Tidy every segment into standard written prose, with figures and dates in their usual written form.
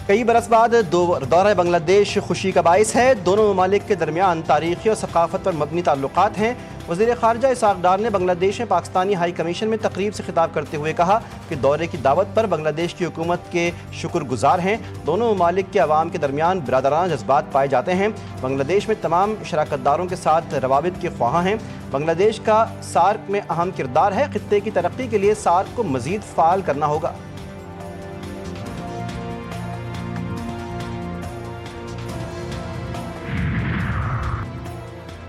کئی برس بعد دورہ بنگلہ دیش خوشی کا باعث ہے۔ دونوں ممالک کے درمیان تاریخی اور ثقافت پر مبنی تعلقات ہیں۔ وزیر خارجہ اسحاق ڈار نے بنگلہ دیش میں پاکستانی ہائی کمیشن میں تقریب سے خطاب کرتے ہوئے کہا کہ دورے کی دعوت پر بنگلہ دیش کی حکومت کے شکر گزار ہیں۔ دونوں ممالک کے عوام کے درمیان برادرانہ جذبات پائے جاتے ہیں۔ بنگلہ دیش میں تمام شراکت داروں کے ساتھ روابط کے خواہاں ہیں۔ بنگلہ دیش کا سارک میں اہم کردار ہے۔ خطے کی ترقی کے لیے سارک کو مزید فعال کرنا ہوگا۔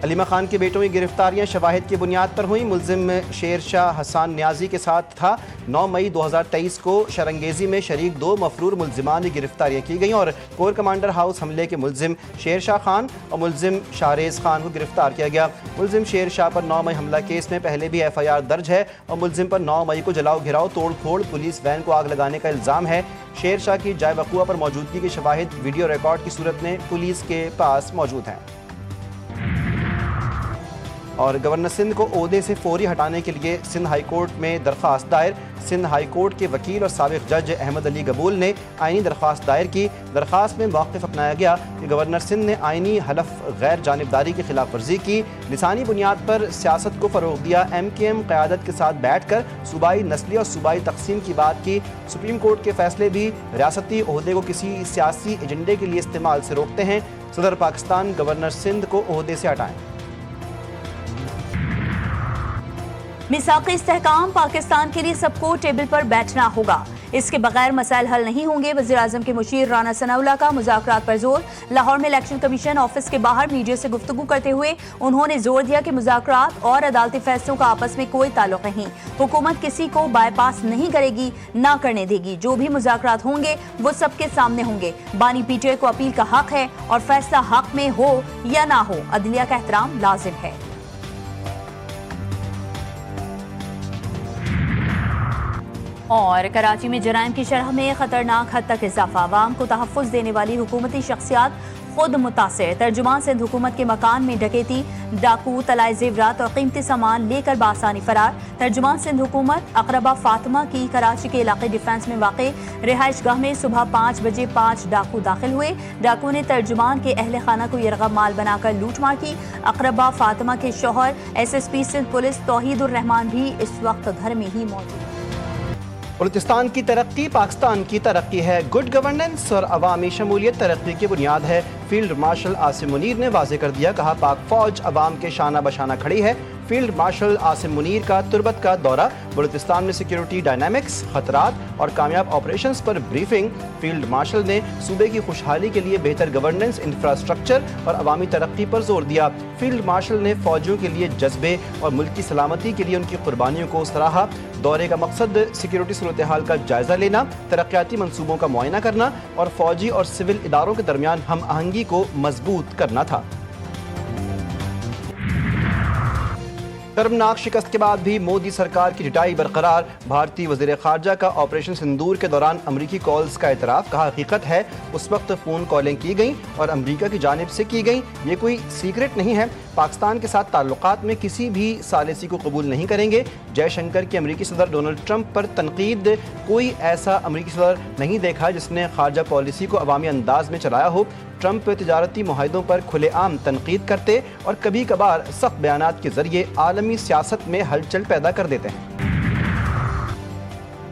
علیمہ خان کے بیٹوں کی گرفتاریاں شواہد کی بنیاد پر ہوئیں۔ ملزم شیر شاہ حسان نیازی کے ساتھ تھا۔ 9 مئی 2023 کو شرنگیزی میں شریک 2 مفرور ملزمان کی گرفتاریاں کی گئیں اور کور کمانڈر ہاؤس حملے کے ملزم شیر شاہ خان اور ملزم شاہریز خان کو گرفتار کیا گیا۔ ملزم شیر شاہ پر 9 مئی حملہ کیس میں پہلے بھی FIR درج ہے اور ملزم پر 9 مئی کو جلاؤ گھراؤ توڑ پھوڑ پولیس وین کو آگ لگانے کا الزام ہے۔ شیر شاہ کی جائے وقوع پر موجودگی کے شواہد ویڈیو ریکارڈ کی صورت میں پولیس کے پاس موجود ہیں۔ اور گورنر سندھ کو عہدے سے فوری ہٹانے کے لیے سندھ ہائی کورٹ میں درخواست دائر۔ سندھ ہائی کورٹ کے وکیل اور سابق جج احمد علی گبول نے آئینی درخواست دائر کی۔ درخواست میں موقف اپنایا گیا کہ گورنر سندھ نے آئینی حلف غیر جانبداری کی خلاف ورزی کی، لسانی بنیاد پر سیاست کو فروغ دیا، MKM قیادت کے ساتھ بیٹھ کر صوبائی نسلی اور صوبائی تقسیم کی بات کی۔ سپریم کورٹ کے فیصلے بھی ریاستی عہدے کو کسی سیاسی ایجنڈے کے لیے استعمال سے روکتے ہیں۔ صدر پاکستان گورنر سندھ کو عہدے سے ہٹائیں۔ میثاق استحکام پاکستان کے لیے سب کو ٹیبل پر بیٹھنا ہوگا، اس کے بغیر مسائل حل نہیں ہوں گے۔ وزیر اعظم کے مشیر رانا ثناءاللہ کا مذاکرات پر زور۔ لاہور میں الیکشن کمیشن آفس کے باہر میڈیا سے گفتگو کرتے ہوئے انہوں نے زور دیا کہ مذاکرات اور عدالتی فیصلوں کا آپس میں کوئی تعلق نہیں۔ حکومت کسی کو بائی پاس نہیں کرے گی، نہ کرنے دے گی۔ جو بھی مذاکرات ہوں گے وہ سب کے سامنے ہوں گے۔ بانی PTI کو اپیل کا حق ہے اور فیصلہ حق میں ہو یا نہ ہو عدلیہ کا احترام لازم ہے۔ اور کراچی میں جرائم کی شرح میں خطرناک حد تک اضافہ، عوام کو تحفظ دینے والی حکومتی شخصیات خود متاثر۔ ترجمان سندھ حکومت کے مکان میں ڈکیتی، ڈاکو طلائے زیورات اور قیمتی سامان لے کر بآسانی فرار۔ ترجمان سندھ حکومت اقربا فاطمہ کی کراچی کے علاقے ڈیفنس میں واقع رہائش گاہ میں صبح 5 بجے 5 ڈاکو داخل ہوئے۔ ڈاکو نے ترجمان کے اہل خانہ کو یرغمال مال بنا کر لوٹ مار کی۔ اقربا فاطمہ کے شوہر SSP سندھ پولیس توحید الرحمان بھی اس وقت گھر میں ہی موجود۔ بلوچستان کی ترقی پاکستان کی ترقی ہے۔ گڈ گورننس اور عوامی شمولیت ترقی کی بنیاد ہے۔ فیلڈ مارشل عاصم منیر نے واضح کر دیا، کہا پاک فوج عوام کے شانہ بشانہ کھڑی ہے۔ فیلڈ مارشل عاصم منیر کا تربت کا دورہ، بلوچستان میں سیکیورٹی ڈائنامکس، خطرات اور کامیاب آپریشنز پر بریفنگ۔ فیلڈ مارشل نے صوبے کی خوشحالی کے لیے بہتر گورننس، انفراسٹرکچر اور عوامی ترقی پر زور دیا۔ فیلڈ مارشل نے فوجیوں کے لیے جذبے اور ملک کی سلامتی کے لیے ان کی قربانیوں کو سراہا۔ دورے کا مقصد سیکیورٹی صورتحال کا جائزہ لینا، ترقیاتی منصوبوں کا معائنہ کرنا اور فوجی اور سول اداروں کے درمیان ہم آہنگی کو مضبوط کرنا تھا۔ شرمناک شکست کے بعد بھی مودی سرکار کی ڈٹائی برقرار۔ بھارتی وزیر خارجہ کا آپریشن سندور کے دوران امریکی کالز کا اعتراف، کہا حقیقت ہے اس وقت فون کالیں کی گئیں اور امریکہ کی جانب سے کی گئیں، یہ کوئی سیکرٹ نہیں ہے۔ پاکستان کے ساتھ تعلقات میں کسی بھی ثالثی کو قبول نہیں کریں گے۔ جے شنکر کی امریکی صدر ڈونلڈ ٹرمپ پر تنقید، کوئی ایسا امریکی صدر نہیں دیکھا جس نے خارجہ پالیسی کو عوامی انداز میں چلایا ہو۔ ٹرمپ تجارتی معاہدوں پر کھلے عام تنقید کرتے اور کبھی کبھار سخت بیانات کے ذریعے عالمی سیاست میں ہلچل پیدا کر دیتے ہیں۔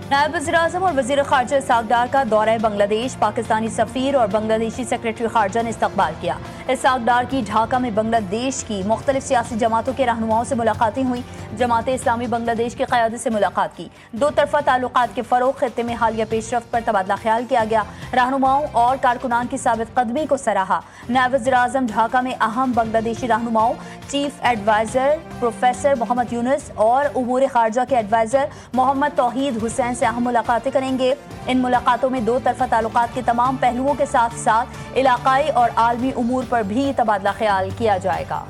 نائب وزیر اعظم اور وزیر خارجہ اسحاق ڈار کا دورہ بنگلہ دیش، پاکستانی سفیر اور بنگلہ دیشی سیکرٹری خارجہ نے استقبال کیا۔ اسحاق ڈار کی ڈھاکہ میں بنگلہ دیش کی مختلف سیاسی جماعتوں کے رہنماؤں سے ملاقاتیں ہوئیں۔ جماعت اسلامی بنگلہ دیش کی قیادت سے ملاقات کی۔ دو طرفہ تعلقات کے فروغ، خطے میں حالیہ پیش رفت پر تبادلہ خیال کیا گیا۔ رہنماؤں اور کارکنان کی ثابت قدمی کو سراہا۔ نائب وزیر اعظم ڈھاکہ میں اہم بنگلہ دیشی رہنماؤں، چیف ایڈوائزر پروفیسر محمد یونس اور امور خارجہ کے ایڈوائزر محمد توحید حسین سے اہم ملاقاتیں کریں گے۔ ان ملاقاتوں میں دو طرفہ تعلقات کے تمام پہلوؤں کے ساتھ ساتھ علاقائی اور عالمی امور پر بھی تبادلہ خیال کیا جائے گا۔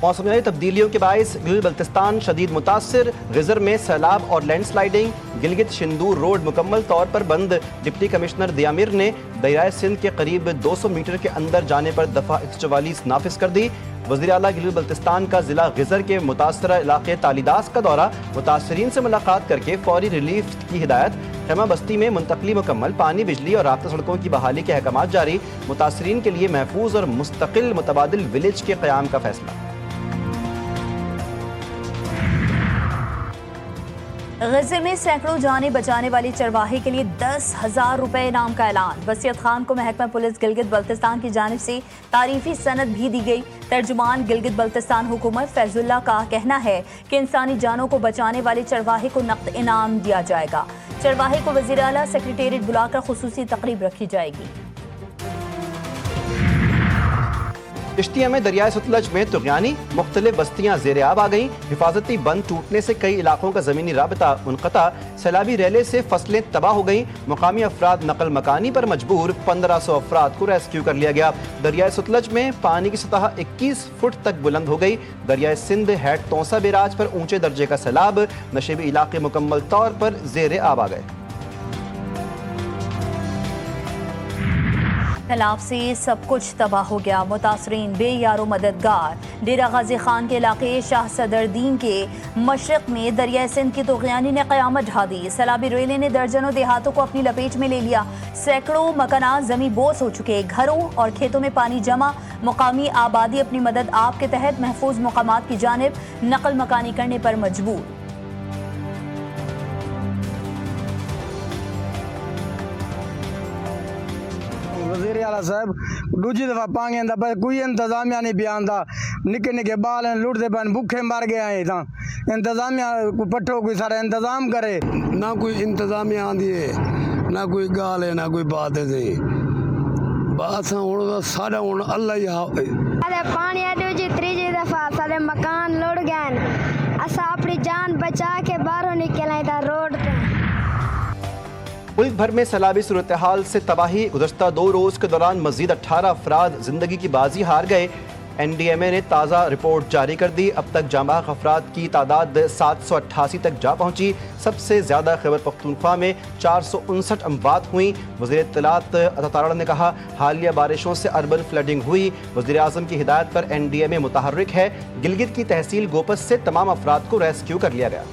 موسمیاتی تبدیلیوں کے باعث گلگت بلتستان شدید متاثر، غزر میں سیلاب اور land sliding, Gilgit Shandur road مکمل طور پر بند۔ ڈپٹی کمشنر دیامر نے دریائے سندھ کے قریب 200 میٹر کے اندر جانے پر دفعہ 144 نافذ کر دی۔ وزیر اعلیٰ گلگت بلتستان کا ضلع غزر کے متاثرہ علاقے تالیداس کا دورہ، متاثرین سے ملاقات کر کے فوری ریلیف کی ہدایت۔ خیمہ بستی میں منتقلی مکمل، پانی، بجلی اور رابطہ سڑکوں کی بحالی کے احکامات جاری، متاثرین کے لیے محفوظ اور مستقل متبادل ولیج کے قیام کا فیصلہ۔ غزے میں سینکڑوں جانیں بچانے والے چرواہے کے لیے 10,000 روپے انعام کا اعلان۔ وسیعت خان کو محکمہ پولیس گلگت بلتستان کی جانب سے تعریفی سند بھی دی گئی۔ ترجمان گلگت بلتستان حکومت فیض اللہ کا کہنا ہے کہ انسانی جانوں کو بچانے والے چرواہے کو نقد انعام دیا جائے گا۔ چرواہے کو وزیر اعلیٰ سیکریٹریٹ بلا کر خصوصی تقریب رکھی جائے گی۔ چشتیہ میں دریائے ستلج میں طغیانی، مختلف بستیاں زیر آب آ گئیں۔ حفاظتی بند ٹوٹنے سے کئی علاقوں کا زمینی رابطہ منقطع، سیلابی ریلے سے فصلیں تباہ ہو گئیں۔ مقامی افراد نقل مکانی پر مجبور، 1500 افراد کو ریسکیو کر لیا گیا۔ دریائے ستلج میں پانی کی سطح 21 فٹ تک بلند ہو گئی۔ دریائے سندھ ہیٹ تونسا بیراج پر اونچے درجے کا سیلاب، نشیبی علاقے مکمل طور پر زیر آب آ گئے۔ سیلاب سے سب کچھ تباہ ہو گیا، متاثرین بے یار و مددگار۔ ڈیرہ غازی خان کے علاقے شاہ صدر دین کے مشرق میں دریائے سندھ کی طغیانی نے قیامت ڈھا دی۔ سیلابی ریلے نے درجنوں دیہاتوں کو اپنی لپیٹ میں لے لیا۔ سینکڑوں مکانات زمیں بوس ہو چکے، گھروں اور کھیتوں میں پانی جمع۔ مقامی آبادی اپنی مدد آپ کے تحت محفوظ مقامات کی جانب نقل مکانی کرنے پر مجبور۔ وزیر اعلیٰ صاحب دوجی دفعہ پانی آندا پر کوئی انتظامیہ نہیں بیاندا، نکے نکے بال ہیں لوٹتے پہن بھوکے مر گئے ہیں تاں انتظامیہ کو پٹھو کوئی سارا انتظام کرے۔ نہ کوئی انتظامیہ آندی ہے، نہ کوئی گال ہے، نہ کوئی بات ہے۔ بات سارا ہوں اللہ ہی پانی دوجی تیجی دفعہ سارے مکان لڑ گئے، اسا اپنی جان بچا کے باہر نکلے تھا روڈ پہ۔ ملک بھر میں سیلابی صورتحال سے تباہی، گزشتہ 2 روز کے دوران مزید 18 افراد زندگی کی بازی ہار گئے۔ این ڈی ایم اے نے تازہ رپورٹ جاری کر دی، اب تک جاں بحق افراد کی تعداد 788 تک جا پہنچی۔ سب سے زیادہ خیبر پختونخوا میں 459 اموات ہوئیں۔ وزیر اطلاعات عطا تارڑ نے کہا حالیہ بارشوں سے اربن فلڈنگ ہوئی، وزیر اعظم کی ہدایت پر این ڈی ایم اے متحرک ہے۔ گلگت کی تحصیل گوپت سے تمام افراد کو ریسکیو کر لیا گیا۔